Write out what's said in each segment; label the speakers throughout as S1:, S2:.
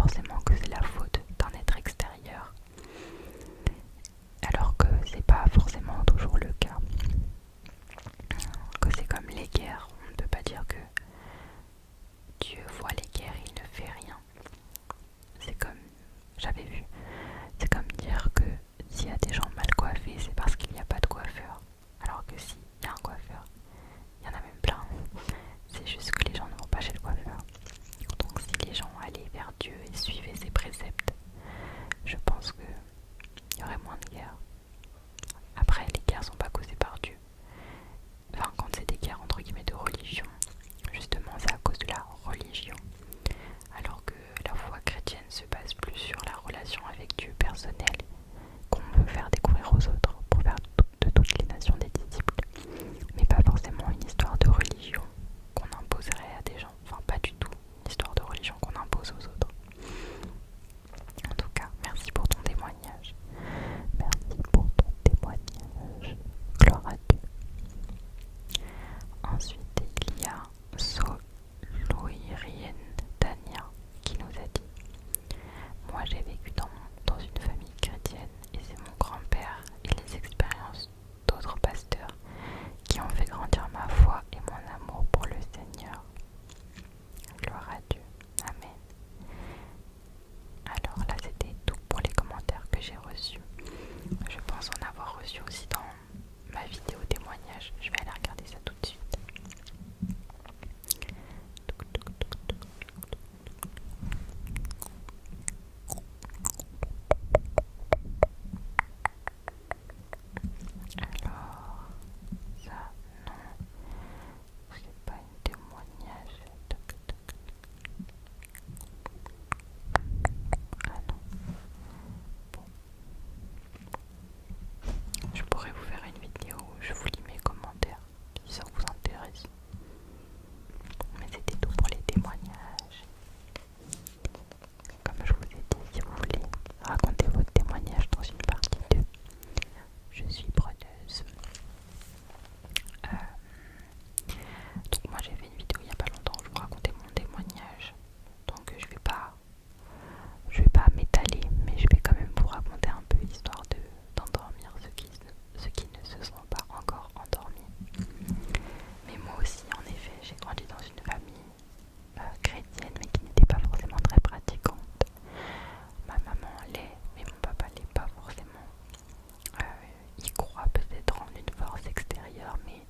S1: forcément que c'est la faute d'un être extérieur, alors que c'est pas forcément toujours le cas. Que c'est comme les guerres, on ne peut pas dire que Dieu voit les guerres et il ne fait rien. C'est comme, j'avais vu, c'est comme dire que s'il y a des gens mal coiffés, c'est parce qu'il n'y a pas de coiffeur. Alors que s'il y a un coiffeur, il y en a même plein. C'est juste que les gens ne vont pas chez le coiffeur. Donc si les gens allaient vers Dieu et suivaient ses préceptes, je pense qu'il y aurait moins de guerres. Après, les guerres sont pas causées par Dieu. Enfin, quand c'est des guerres entre guillemets de religion, justement c'est à cause de la religion. Alors que la foi chrétienne se base plus sur la relation avec Dieu personnelle qu'on veut faire découvrir aux autres pour faire de toutes les nations des disciples. Mais pas forcément une histoire de religion qu'on imposerait à des gens. Enfin, pas du tout une histoire de religion qu'on impose aux autres. En tout cas, merci pour ton témoignage. Merci pour ton témoignage. Gloire à Dieu. Ensuite, il y a Soloirien Tania qui nous a dit: moi j'ai vécu dans une famille chrétienne et c'est mon grand-père et les expériences d'autres pasteurs qui ont fait grandir ma foi et mon amour pour le Seigneur. Gloire à Dieu. Amen. Alors là, c'était tout pour les commentaires que j'ai reçus. Je pense en avoir reçu aussi dans ma vidéo témoignage. Je vais aller regarder ça tout de suite. Alors, ça, non, c'est pas un témoignage. Ah non. Bon. Je pourrais vous faire une vidéo où je vous lis mes commentaires, si ça vous intéresse. Mais c'était tout pour les témoignages. Comme je vous ai dit, si vous voulez raconter votre témoignage dans une partie 2, je suis preneuse. Donc moi j'ai fait une vidéo il n'y a pas longtemps où je vous racontais mon témoignage. Donc je vais pas m'étaler, mais je vais quand même vous raconter un peu histoire d'endormir ceux qui ne se sont pas encore endormis. Mais moi aussi, en effet, j'ai grandi dans une famille chrétienne, mais qui n'était pas forcément très pratiquante. Ma maman l'est, mais mon papa l'est pas forcément. Il croit peut-être en une force extérieure, mais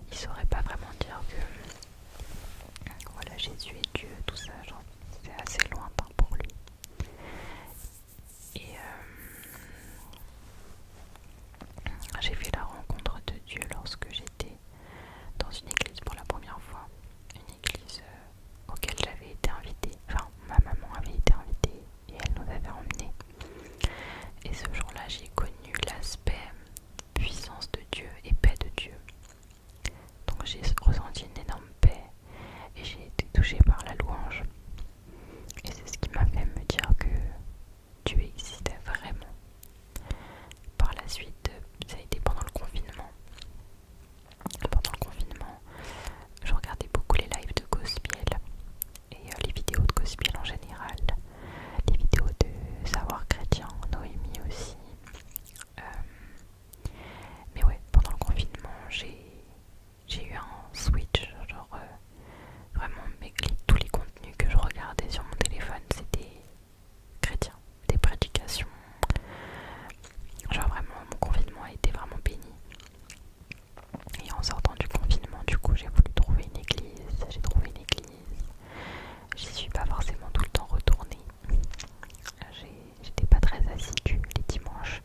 S1: il saurait pas vraiment dire que voilà, Jésus est Dieu, tout ça, genre, c'est assez lointain pour lui. Et j'ai fait la rencontre de Dieu lorsque j'étais dans une église pour la première fois. Une église auquel j'avais été invitée. Enfin, ma maman avait été invitée et elle nous avait emmenés. Et ce jour-là, j'ai connu l'aspect puissance de Dieu et paix de Dieu. Donc j'ai ressenti une énorme paix et j'ai été touchée par la louange. Et c'est ce qui m'a fait me dire que Dieu existait vraiment. Par la suite, ça a été pendant le confinement. Pendant le confinement, je regardais beaucoup les lives de gospel et les vidéos de gospel en général, les vidéos de savoir chrétien, Noémie aussi. Mais ouais, pendant le confinement, j'ai eu un switch, genre vraiment tous les contenus que je regardais sur mon téléphone, c'était chrétien, des prédications. Genre vraiment, mon confinement a été vraiment béni. Et en sortant du confinement, du coup, j'ai voulu trouver une église. J'ai trouvé une église. J'y suis pas forcément tout le temps retournée. J'étais pas très assidue les dimanches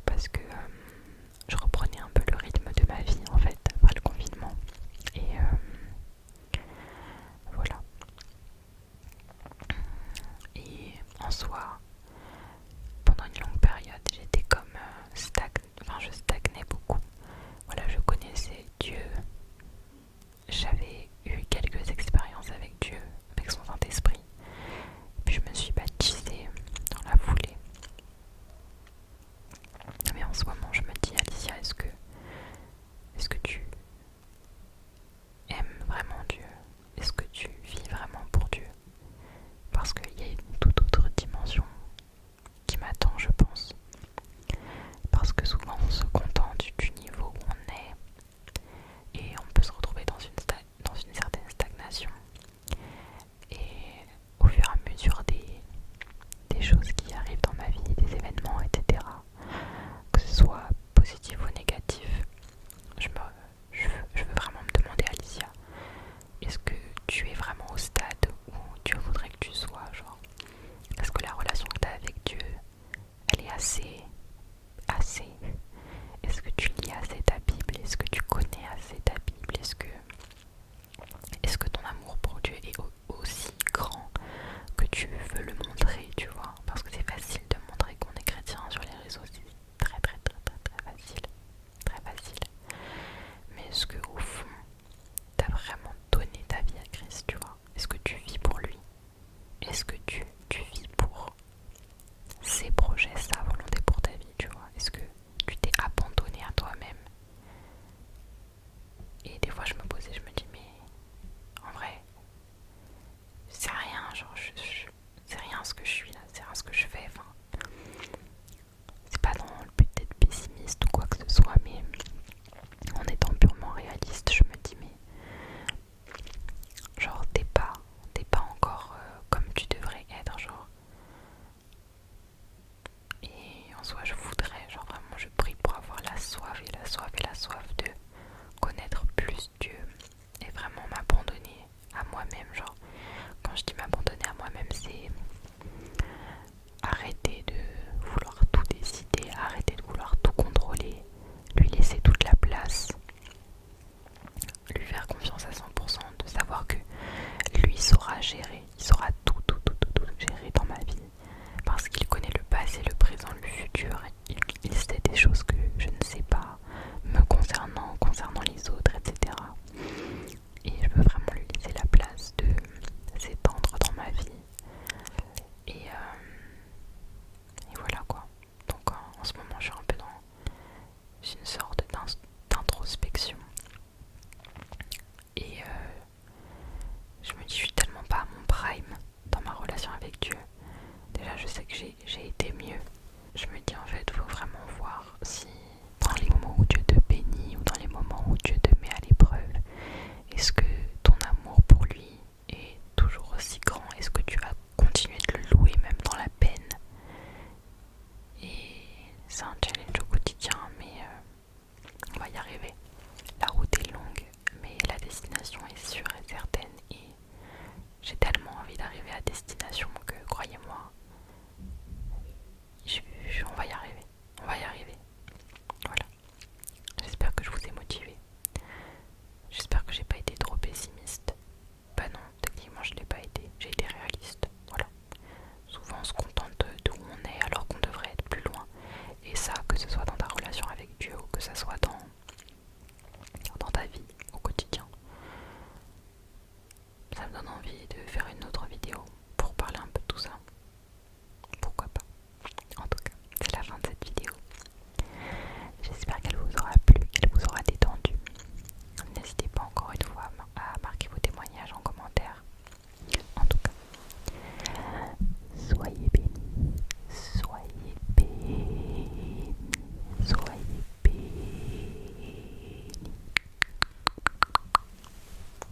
S1: parce que je reprenais un peu le rythme de ma vie en fait après le confinement. Et voilà. Et en soi, pendant une longue période, j'étais comme je stagnais